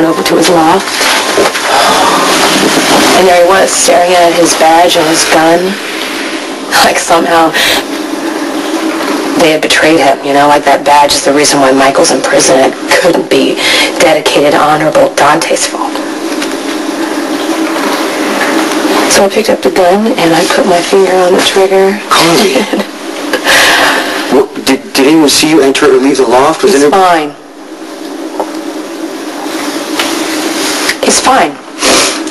went over to his loft. And there he was, staring at his badge and his gun. Like somehow they had betrayed him, you know, like that badge is the reason why Michael's in prison. It couldn't be dedicated to honorable Dante's fault. So I picked up the gun and I put my finger on the trigger. Carly. Did anyone see you enter or leave the loft? He's fine. He's fine.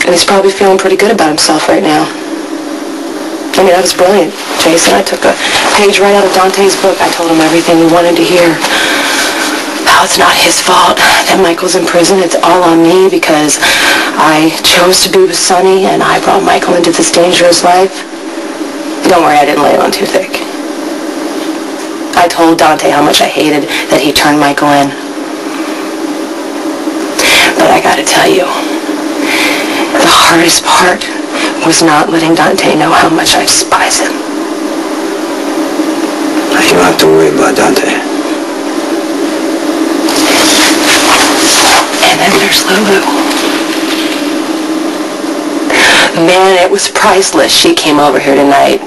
And he's probably feeling pretty good about himself right now. I mean, that was brilliant, Jason. I took a page right out of Dante's book. I told him everything he wanted to hear. How it's not his fault that Michael's in prison. It's all on me because I chose to be with Sonny and I brought Michael into this dangerous life. Don't worry, I didn't lay it on too thick. I told Dante how much I hated that he turned Michael in. But I gotta tell you, the hardest part was not letting Dante know how much I despise him. You don't have to worry about Dante. And then there's Lulu. Man, it was priceless. She came over here tonight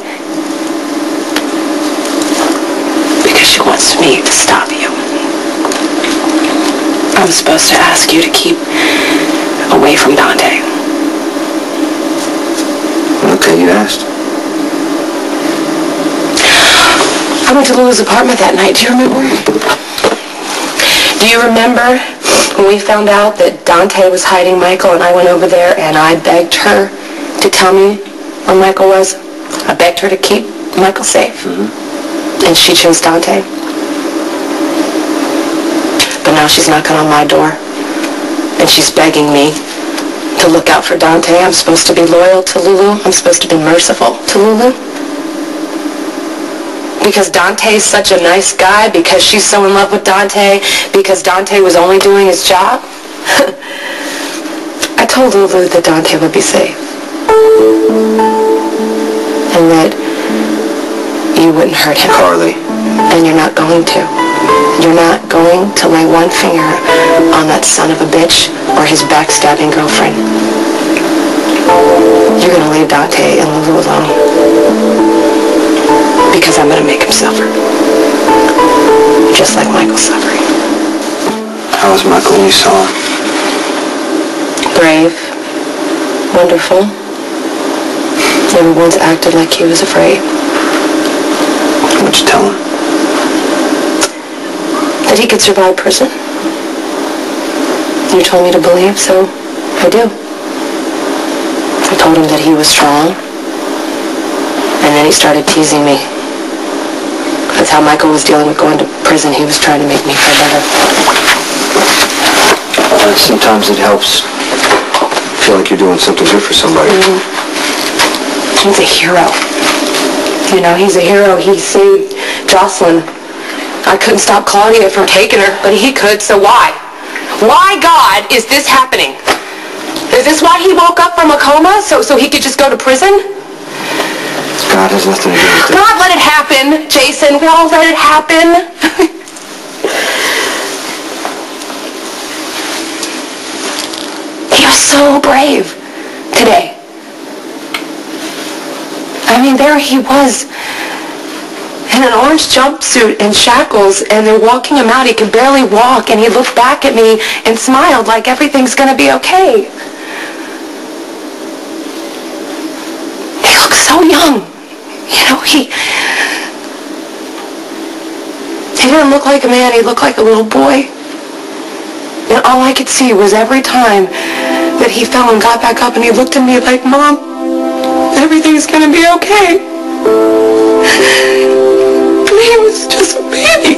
because she wants me to stop you. I'm supposed to ask you to keep away from Dante. Okay, you asked. I went to Lulu's apartment that night. Do you remember? Do you remember when we found out that Dante was hiding Michael and I went over there and I begged her to tell me where Michael was? I begged her to keep Michael safe. Mm-hmm. And she chose Dante. But now she's knocking on my door and she's begging me to look out for Dante. I'm supposed to be loyal to Lulu. I'm supposed to be merciful to Lulu. Because Dante's such a nice guy, because she's so in love with Dante, because Dante was only doing his job. I told Lulu that Dante would be safe. And that you wouldn't hurt him. Carly. And you're not going to. You're not going to lay one finger on that son of a bitch or his backstabbing girlfriend. You're going to leave Dante and Lulu alone. Because I'm going to make him suffer. Just like Michael's suffering. How was Michael when you saw him? Brave. Wonderful. Never once acted like he was afraid. What'd you tell him? That he could survive prison. You told me to believe, so I do. I told him that he was strong. And then he started teasing me. That's how Michael was dealing with going to prison. He was trying to make me feel better. Sometimes it helps feel like you're doing something good for somebody. Mm-hmm. He's a hero. You know, he's a hero. He saved Jocelyn. I couldn't stop Claudia from taking her, but he could, so why? Why, God, is this happening? Is this why he woke up from a coma, so he could just go to prison? God has nothing to do with it. God let it happen, Jason. God let it happen. He was so brave today. I mean, there he was in an orange jumpsuit and shackles, and they're walking him out. He could barely walk, and he looked back at me and smiled like everything's going to be okay. He looked so young. You know, he didn't look like a man. He looked like a little boy. And all I could see was every time that he fell and got back up and he looked at me like, Mom, everything's going to be okay. And he was just a baby.